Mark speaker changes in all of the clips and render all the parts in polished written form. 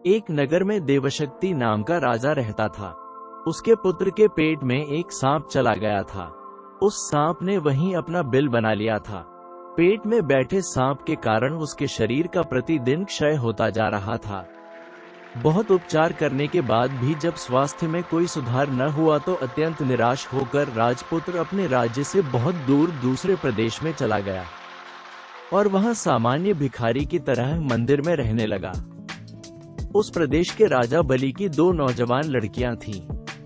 Speaker 1: एक नगर में देवशक्ति नाम का राजा रहता था। उसके पुत्र के पेट में एक सांप चला गया था। उस सांप ने वहीं अपना बिल बना लिया था। पेट में बैठे सांप के कारण उसके शरीर का प्रतिदिन क्षय होता जा रहा था। बहुत उपचार करने के बाद भी जब स्वास्थ्य में कोई सुधार न हुआ तो अत्यंत निराश होकर राजपुत्र अपने राज्य से बहुत दूर दूसरे प्रदेश में चला गया और वहां सामान्य भिखारी की तरह मंदिर में रहने लगा। उस प्रदेश के राजा बलि की 2 नौजवान लड़कियां थीं।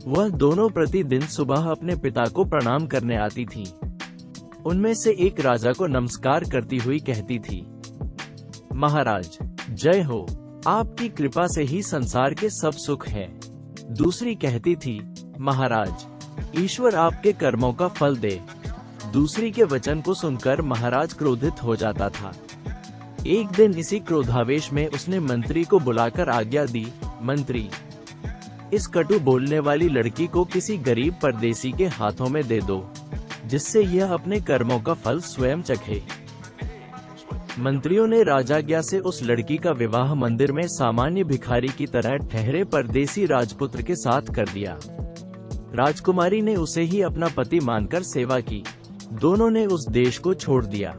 Speaker 1: वह दोनों प्रतिदिन सुबह अपने पिता को प्रणाम करने आती थीं। उनमें से एक राजा को नमस्कार करती हुई कहती थी, महाराज जय हो, आपकी कृपा से ही संसार के सब सुख है। दूसरी कहती थी, महाराज ईश्वर आपके कर्मों का फल दे। दूसरी के वचन को सुनकर महाराज क्रोधित हो जाता था। एक दिन इसी क्रोधावेश में उसने मंत्री को बुलाकर आज्ञा दी, मंत्री इस कटु बोलने वाली लड़की को किसी गरीब परदेसी के हाथों में दे दो, जिससे यह अपने कर्मों का फल स्वयं चखे। मंत्रियों ने राजाज्ञा से उस लड़की का विवाह मंदिर में सामान्य भिखारी की तरह ठहरे परदेसी राजपुत्र के साथ कर दिया। राजकुमारी ने उसे ही अपना पति मानकर सेवा की। दोनों ने उस देश को छोड़ दिया।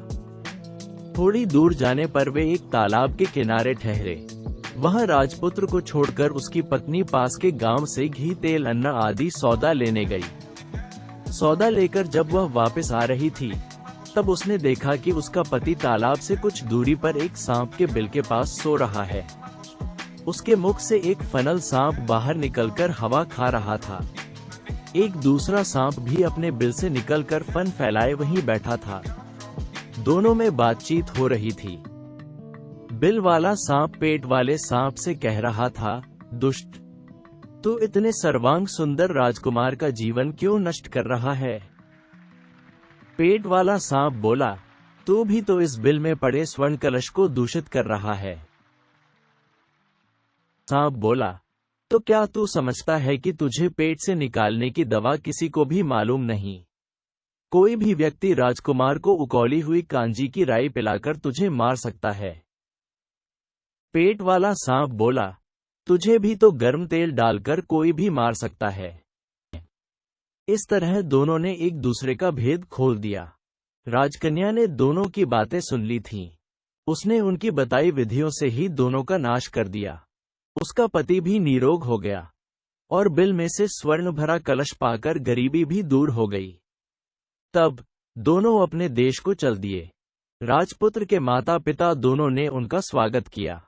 Speaker 1: थोड़ी दूर जाने पर वे एक तालाब के किनारे ठहरे। वहां राजपुत्र को छोड़कर उसकी पत्नी पास के गांव से घी, तेल, अन्न आदि सौदा लेने गई। सौदा लेकर जब वह वापस आ रही थी तब उसने देखा कि उसका पति तालाब से कुछ दूरी पर एक सांप के बिल के पास सो रहा है। उसके मुख से एक फनल सांप बाहर निकलकर हवा खा रहा था। एक दूसरा सांप भी अपने बिल से निकलकर फन फैलाए वहीं बैठा था। दोनों में बातचीत हो रही थी। बिल वाला सांप पेट वाले सांप से कह रहा था, दुष्ट, तू इतने सर्वांग सुंदर राजकुमार का जीवन क्यों नष्ट कर रहा है? पेट वाला सांप बोला, तू भी तो इस बिल में पड़े स्वर्ण कलश को दूषित कर रहा है। सांप बोला, तो क्या तू समझता है कि तुझे पेट से निकालने की दवा किसी को भी मालूम नहीं? कोई भी व्यक्ति राजकुमार को उकौली हुई कांजी की राई पिलाकर तुझे मार सकता है। पेट वाला सांप बोला, तुझे भी तो गर्म तेल डालकर कोई भी मार सकता है। इस तरह दोनों ने एक दूसरे का भेद खोल दिया। राजकन्या ने दोनों की बातें सुन ली थीं। उसने उनकी बताई विधियों से ही दोनों का नाश कर दिया। उसका पति भी निरोग हो गया और बिल में से स्वर्ण भरा कलश पाकर गरीबी भी दूर हो गई। तब दोनों अपने देश को चल दिए। राजपुत्र के माता पिता दोनों ने उनका स्वागत किया।